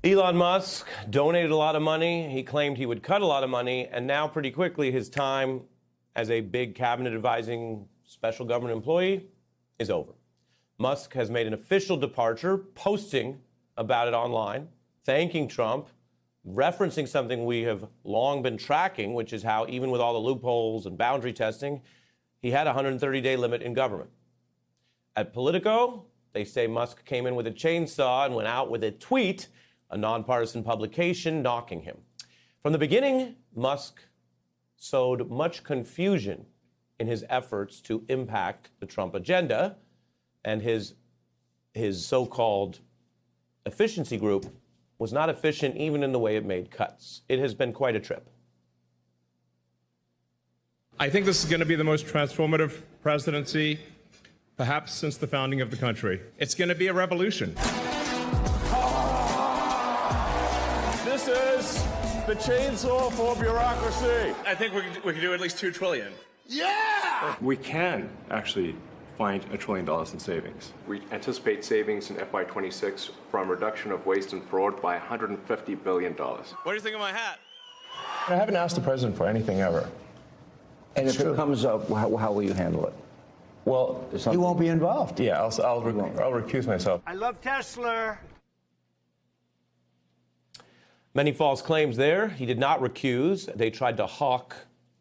Elon Musk donated a lot of money. He claimed he would cut a lot of money. And now, pretty quickly, his time as a big cabinet advising special government employee is over. Musk has made an official departure, posting about it online, thanking Trump, referencing something we have long been tracking, which is how even with all the loopholes and boundary testing, he had a 130-day limit in government. At Politico, they say Musk came in with a chainsaw and went out with a tweet, a nonpartisan publication knocking him. From the beginning, Musk sowed much confusion in his efforts to impact the Trump agenda, and his so-called efficiency group was not efficient even in the way it made cuts. It has been quite a trip. I think this is going to be the most transformative presidency, perhaps since the founding of the country. It's going to be a revolution. This is the chainsaw for bureaucracy. I think we can do at least $2 trillion. Yeah! We can actually find $1 trillion in savings. We anticipate savings in FY26 from reduction of waste and fraud by $150 billion. What do you think of my hat? I haven't asked the president for anything ever. And if it comes up, how will you handle it? Well, He won't be involved. yeah, I'll recuse myself. I love Tesla. Many false claims there. He did not recuse. They tried to hawk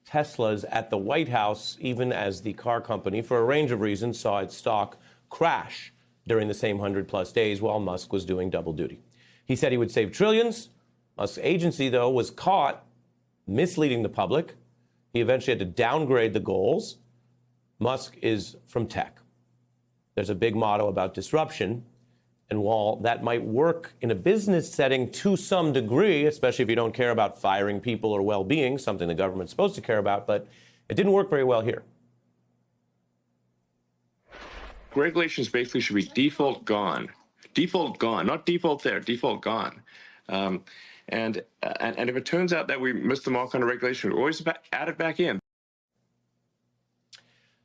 Teslas at the White House, even as the car company, for a range of reasons, saw its stock crash during the same 100-plus days while Musk was doing double duty. He said he would save trillions. Musk's agency, though, was caught misleading the public. He eventually had to downgrade the goals. Musk is from tech. There's a big motto about disruption. And while that might work in a business setting to some degree, especially if you don't care about firing people or well-being, something the government's supposed to care about, but it didn't work very well here. Regulations basically should be default gone. Default gone, not default there, default gone. And if it turns out that we missed the mark on a regulation, we always add it back in.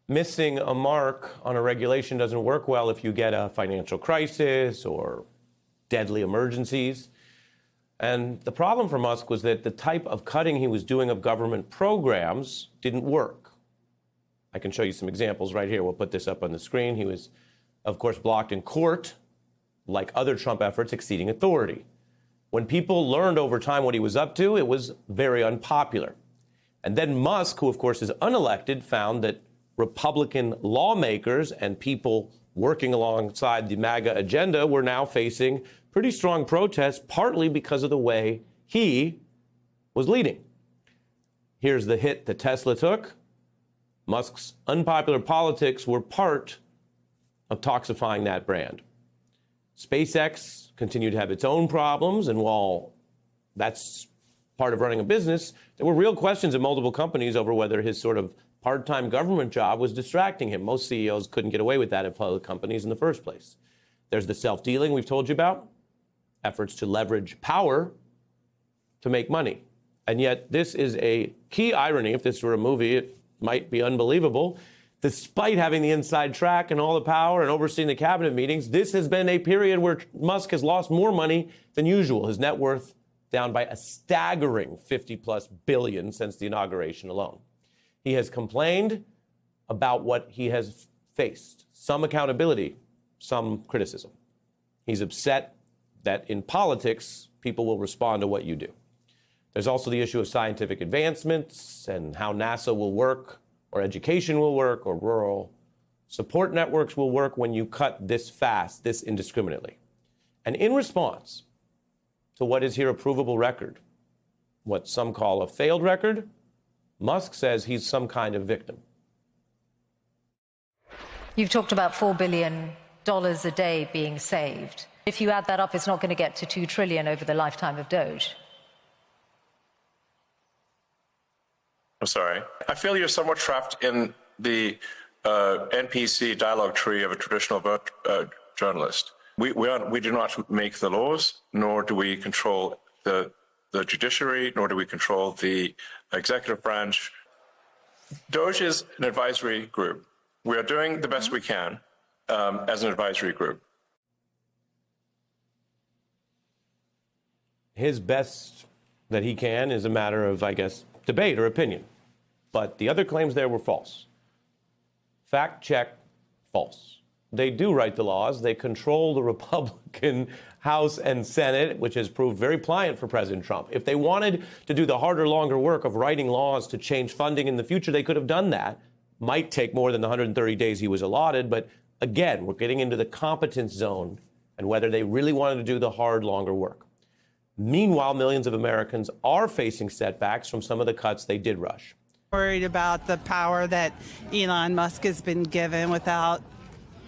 Missing a mark on a regulation doesn't work well if you get a financial crisis or deadly emergencies. And the problem for Musk was that the type of cutting he was doing of government programs didn't work. I can show you some examples right here. We'll put this up on the screen. He was, of course, blocked in court, like other Trump efforts, exceeding authority. When people learned over time what he was up to, it was very unpopular. And then Musk, who, of course, is unelected, found that Republican lawmakers and people working alongside the MAGA agenda were now facing pretty strong protests, partly because of the way he was leading. Here's the hit that Tesla took. Musk's unpopular politics were part of toxifying that brand. SpaceX continued to have its own problems, and while that's part of running a business, there were real questions in multiple companies over whether his sort of part-time government job was distracting him. Most CEOs couldn't get away with that at public companies in the first place. There's the self-dealing we've told you about, efforts to leverage power to make money. And yet this is a key irony. If this were a movie, it might be unbelievable. Despite having the inside track and all the power and overseeing the cabinet meetings, this has been a period where Musk has lost more money than usual. His net worth down by a staggering 50-plus billion since the inauguration alone. He has complained about what he has faced, some accountability, some criticism. He's upset that in politics, people will respond to what you do. There's also the issue of scientific advancements and how NASA will work, or education will work, or rural support networks will work when you cut this fast, this indiscriminately. And in response to what is here a provable record, what some call a failed record, Musk says he's some kind of victim. You've talked about $4 billion a day being saved. If you add that up, it's not going to get to $2 trillion over the lifetime of Doge. I'm sorry. I feel you're somewhat trapped in the NPC dialogue tree of a traditional journalist. We do not make the laws, nor do we control the judiciary, nor do we control the executive branch. Doge is an advisory group. We are doing the best we can as an advisory group. his best that he can is a matter of, I guess, debate or opinion. But the other claims there were false. Fact check, false. They do write the laws. They control the Republican House and Senate, which has proved very pliant for President Trump. If they wanted to do the harder, longer work of writing laws to change funding in the future, they could have done that. Might take more than the 130 days he was allotted. But again, we're getting into the competence zone and whether they really wanted to do the hard, longer work. Meanwhile, millions of Americans are facing setbacks from some of the cuts they did rush. Worried about the power that Elon Musk has been given without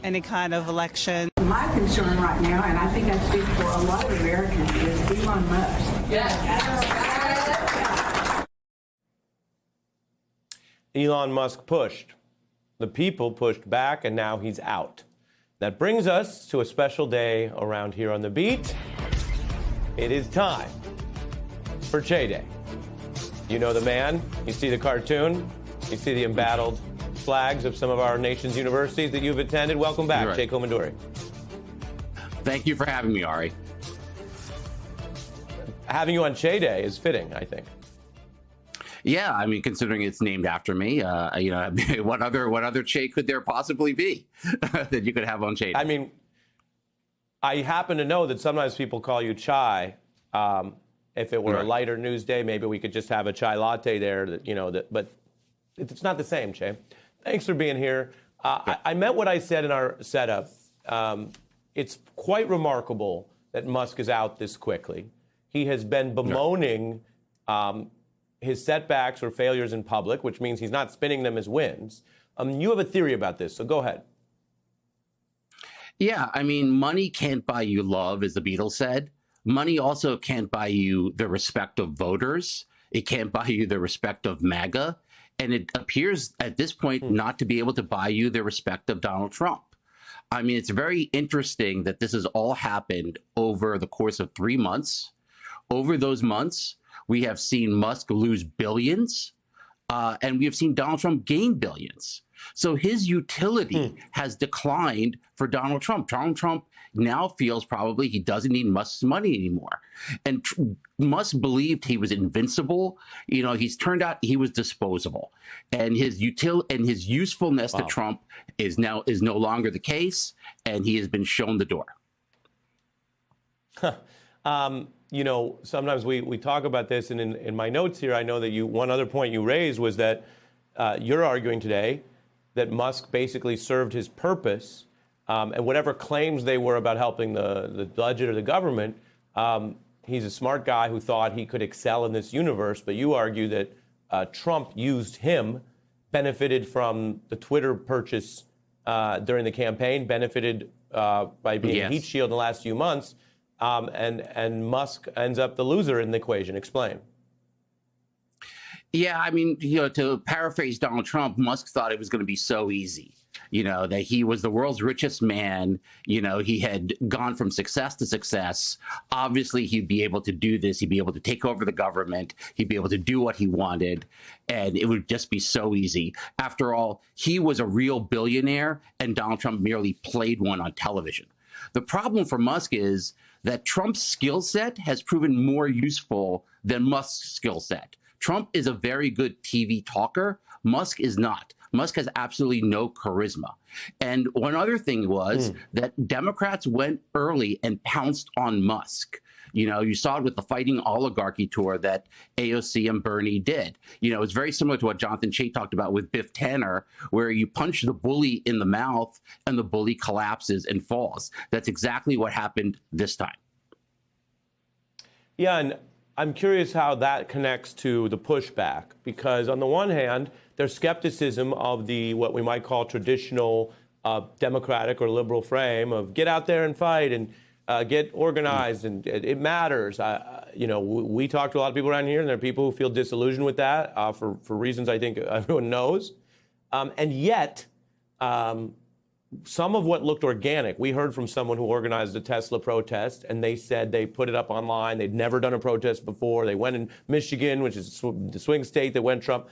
any kind of election. My concern right now, and I think I speak for a lot of Americans, is Elon Musk. Yes. Elon Musk pushed. The people pushed back, and now he's out. That brings us to a special day around here on The Beat. It is time for Che Day. You know the man. You see the cartoon. You see the embattled flags of some of our nation's universities that you've attended. Welcome back, Right. Che Komanduri. Thank you for having me, Ari. Having you on Che Day is fitting, I think. Yeah, I mean, considering it's named after me, what other Che could there possibly be that you could have on Che Day? I mean, I happen to know that sometimes people call you Chai. If it were a lighter news day, maybe we could just have a chai latte there. But it's not the same, Che. Thanks for being here. I meant what I said in our setup. It's quite remarkable that Musk is out this quickly. He has been bemoaning his setbacks or failures in public, which means he's not spinning them as wins. You have a theory about this, so go ahead. Yeah, I mean, money can't buy you love, as the Beatles said. Money also can't buy you the respect of voters. It can't buy you the respect of MAGA. And it appears at this point not to be able to buy you the respect of Donald Trump. I mean, it's very interesting that this has all happened over the course of 3 months. Over those months, we have seen Musk lose billions, and we have seen Donald Trump gain billions. So his utility has declined for Donald Trump. Donald Trump now feels probably he doesn't need Musk's money anymore. And Musk believed he was invincible. You know, he's turned out he was disposable. And his usefulness to Trump is no longer the case, and he has been shown the door. You know, sometimes we talk about this, and in my notes here, I know that one other point you raised was that you're arguing today that Musk basically served his purpose, and whatever claims they were about helping the budget or the government, he's a smart guy who thought he could excel in this universe. But you argue that Trump used him, benefited from the Twitter purchase during the campaign, benefited by being a heat shield in the last few months, and Musk ends up the loser in the equation. Explain. Yeah, I mean, to paraphrase Donald Trump, Musk thought it was going to be so easy, that he was the world's richest man. He had gone from success to success. Obviously, he'd be able to do this. He'd be able to take over the government. He'd be able to do what he wanted. And it would just be so easy. After all, he was a real billionaire, and Donald Trump merely played one on television. The problem for Musk is that Trump's skill set has proven more useful than Musk's skill set. Trump is a very good TV talker. Musk is not. Musk has absolutely no charisma. And one other thing was that Democrats went early and pounced on Musk. You saw it with the Fighting Oligarchy tour that AOC and Bernie did. It's very similar to what Jonathan Chait talked about with Biff Tannen, where you punch the bully in the mouth and the bully collapses and falls. That's exactly what happened this time. Yeah, and I'm curious how that connects to the pushback, because on the one hand, there's skepticism of the what we might call traditional Democratic or liberal frame of get out there and fight and get organized, and it matters. We talk to a lot of people around here, and there are people who feel disillusioned with that for reasons I think everyone knows. And yet, some of what looked organic, we heard from someone who organized a Tesla protest, and they said they put it up online. They'd never done a protest before. They went in Michigan, which is the swing state that went Trump.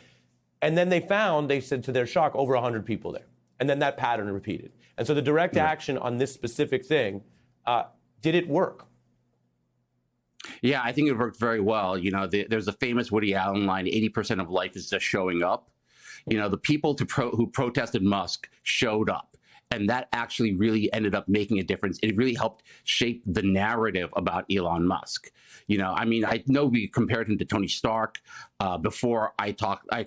And then they said to their shock, over 100 people there. And then that pattern repeated. And so the direct action on this specific thing, did it work? Yeah, I think it worked very well. You know, there's a famous Woody Allen line, 80% of life is just showing up. You know, the people who protested Musk showed up. And that actually really ended up making a difference. It really helped shape the narrative about Elon Musk. You know, I mean, I know we compared him to Tony Stark. Before I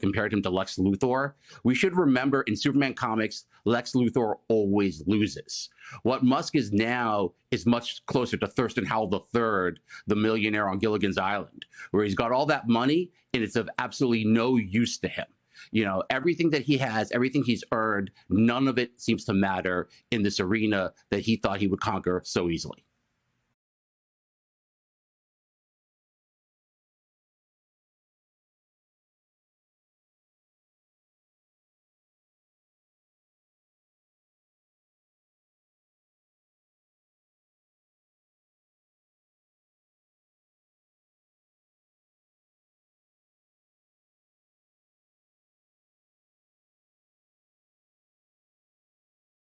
compared him to Lex Luthor. We should remember in Superman comics, Lex Luthor always loses. What Musk is now is much closer to Thurston Howell III, the millionaire on Gilligan's Island, where he's got all that money and it's of absolutely no use to him. You know, everything that he has, everything he's earned, none of it seems to matter in this arena that he thought he would conquer so easily.